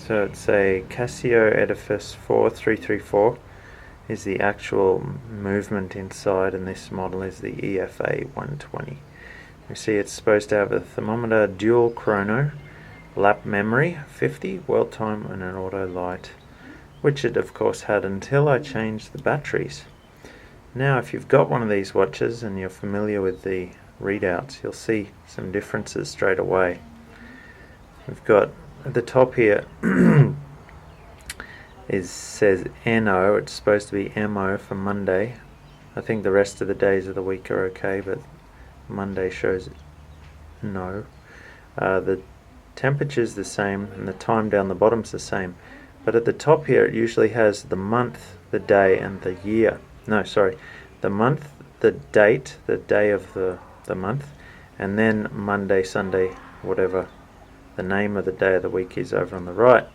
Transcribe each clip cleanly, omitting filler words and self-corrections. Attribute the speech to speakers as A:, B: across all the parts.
A: So it's a Casio Edifice EFA-120 is the actual movement inside, and this model is the EFA-120. You see it's supposed to have a thermometer, dual chrono, lap memory 50, world time, and an auto light, which it of course had until I changed the batteries. Now if you've got one of these watches and you're familiar with the readouts, you'll see some differences straight away. We've got at the top here says NO, it's supposed to be MO for Monday. I think the rest of the days of the week are okay, but Monday shows no. The temperature's the same and the time down the bottom's the same, but at the top here it usually has the month, the day, and the year. No, sorry, the month, the date, the day of the month, and then Monday, Sunday, whatever the name of the day of the week is over on the right.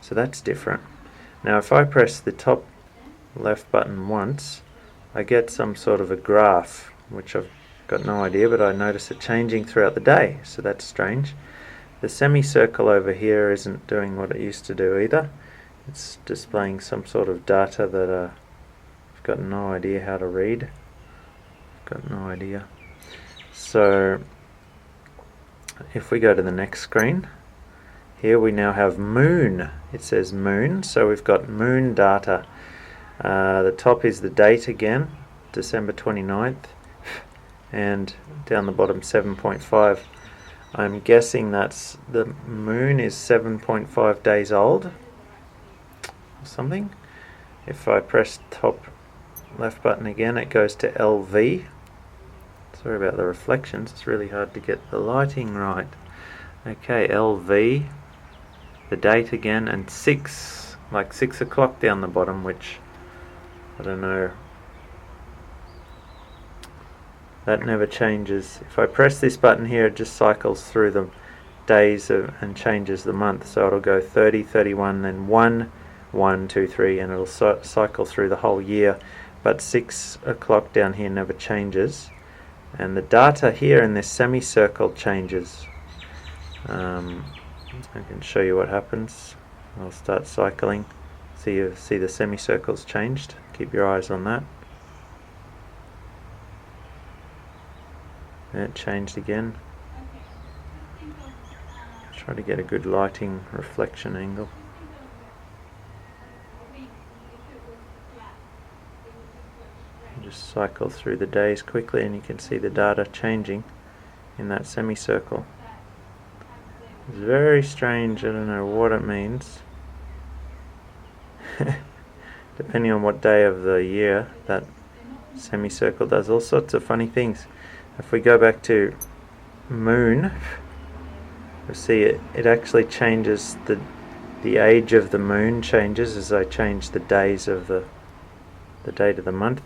A: So that's different. Now if I press the top left button once, I get some sort of a graph, which I've got no idea, but I notice it changing throughout the day, so that's strange. The semicircle over here isn't doing what it used to do either. It's displaying some sort of data that I've got no idea how to read. Got no idea. So if we go to the next screen, here we now have moon. It says moon, so we've got moon data. The top is the date again, December 29th, and down the bottom 7.5. I'm guessing that's the moon is 7.5 days old or something. If I press top left button again, it goes to LV. Sorry about the reflections, it's really hard to get the lighting right. Okay, LV, the date again, and 6, like 6 o'clock down the bottom, which I don't know. That never changes. If I press this button here, it just cycles through the days and changes the month. So it'll go 30, 31, then 1, 1, 2, 3, and it'll cycle through the whole year. But 6 o'clock down here never changes. And the data here in this semicircle changes. I can show you what happens. I'll start cycling. See the semicircles changed. Keep your eyes on that. And it changed again. Try to get a good lighting reflection angle. Just cycle through the days quickly and you can see the data changing in that semicircle. It's very strange, I don't know what it means. Depending on what day of the year, that semicircle does all sorts of funny things. If we go back to moon, you'll see it actually changes, the age of the moon changes as I change the days of the date of the month.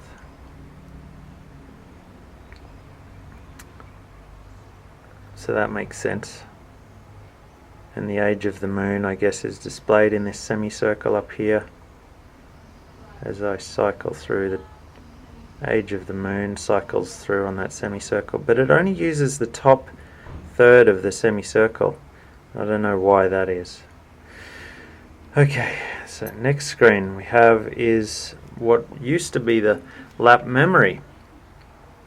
A: So that makes sense. And the age of the moon, I guess, is displayed in this semicircle up here. As I cycle through, the age of the moon cycles through on that semicircle, but it only uses the top third of the semicircle. I don't know why that is. Okay, so next screen we have is what used to be the lap memory.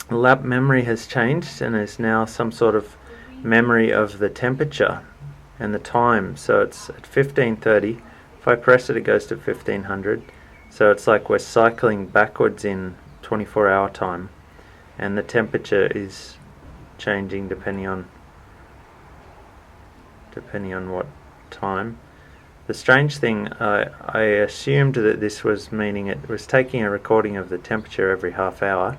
A: Lap memory has changed and is now some sort of memory of the temperature and the time. So it's at 1530. If I press it, it goes to 1500. So it's like we're cycling backwards in 24-hour time, and the temperature is changing depending on what time. The strange thing, I assumed that this was meaning it was taking a recording of the temperature every half hour,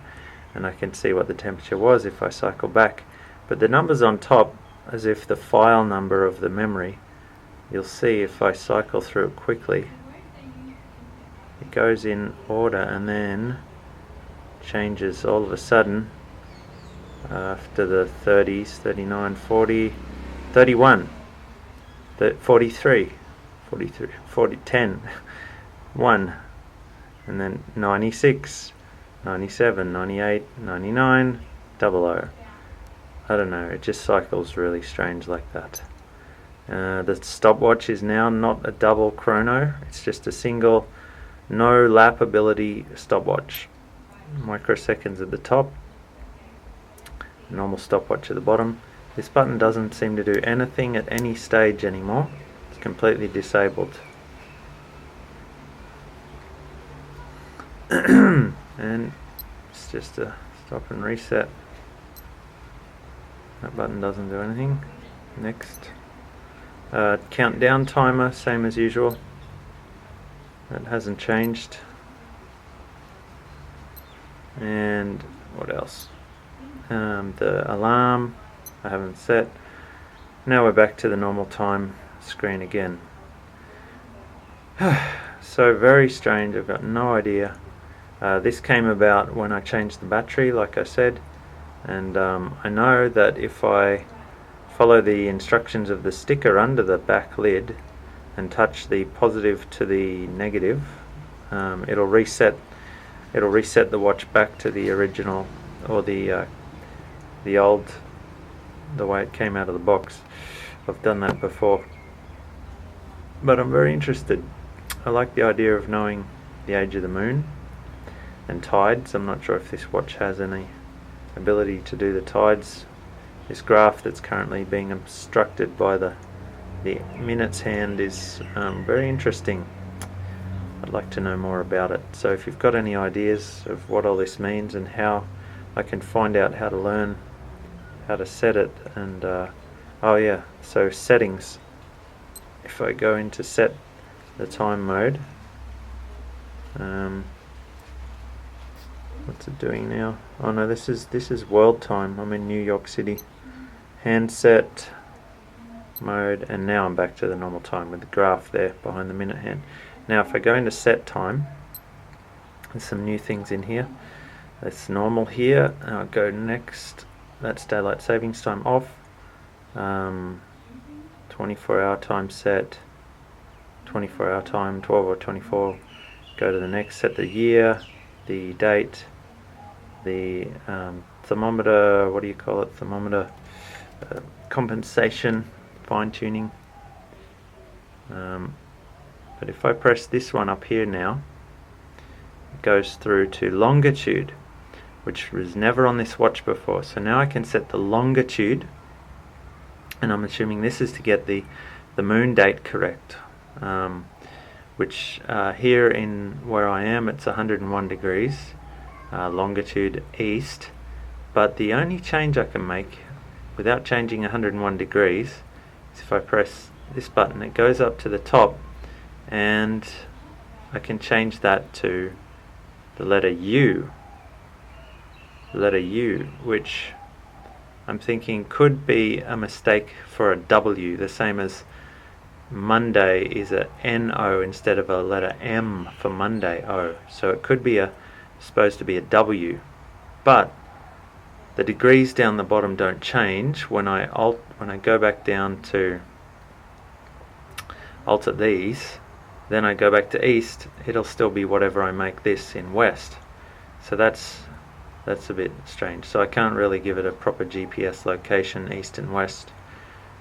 A: and I can see what the temperature was if I cycle back. But the numbers on top, as if the file number of the memory, you'll see if I cycle through it quickly, it goes in order and then changes all of a sudden after the 30s, 39, 40, 31, 43, 40, 10, 1, and then 96, 97, 98, 99, 00. I don't know, it just cycles really strange like that. The stopwatch is now not a double chrono, it's just a single no lap ability stopwatch. Microseconds at the top, normal stopwatch at the bottom. This button doesn't seem to do anything at any stage anymore. It's completely disabled. And it's just a stop and reset. That button doesn't do anything. Next. Countdown timer, same as usual. That hasn't changed. And what else? The alarm I haven't set. Now we're back to the normal time screen again. So very strange, I've got no idea. This came about when I changed the battery, like I said, and I know that if I follow the instructions of the sticker under the back lid and touch the positive to the negative, it'll reset the watch back to the original, or the old, the way it came out of the box. I've done that before, but I'm very interested. I like the idea of knowing the age of the moon and tides. I'm not sure if this watch has any ability to do the tides. This graph that's currently being obstructed by the minutes hand is very interesting. I'd like to know more about it. So if you've got any ideas of what all this means and how I can find out how to learn how to set it, and oh yeah, so settings. If I go into set the time mode, what's it doing now? Oh no, this is world time. I'm in New York City. Handset mode, and now I'm back to the normal time with the graph there behind the minute hand. Now if I go into set time, there's some new things in here. That's normal here. I'll go next. That's daylight savings time off. 24-hour time set. 24-hour time, 12 or 24. Go to the next. Set the year, the date, the thermometer. What do you call it? Thermometer compensation, fine tuning. But if I press this one up here now, it goes through to longitude, which was never on this watch before. So now I can set the longitude, and I'm assuming this is to get the moon date correct, which here in where I am, it's 101 degrees, longitude east. But the only change I can make without changing 101 degrees is if I press this button. It goes up to the top, and I can change that to the letter U. Which I'm thinking could be a mistake for a W, the same as Monday is a N-O instead of a letter M for Monday, O. So it could be supposed to be a W, but the degrees down the bottom don't change. When I go back down to alter these, then I go back to east, it'll still be whatever I make this in west. So that's a bit strange. So I can't really give it a proper GPS location, east and west,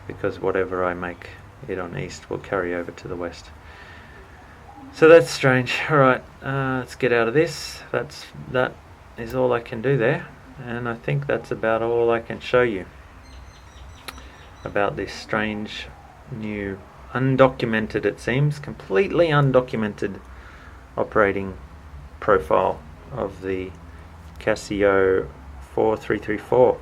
A: because whatever I make it on east will carry over to the west. So that's strange. Alright, let's get out of this. That is all I can do there, and I think that's about all I can show you about this strange new, undocumented, it seems, completely undocumented operating profile of the Casio 4334.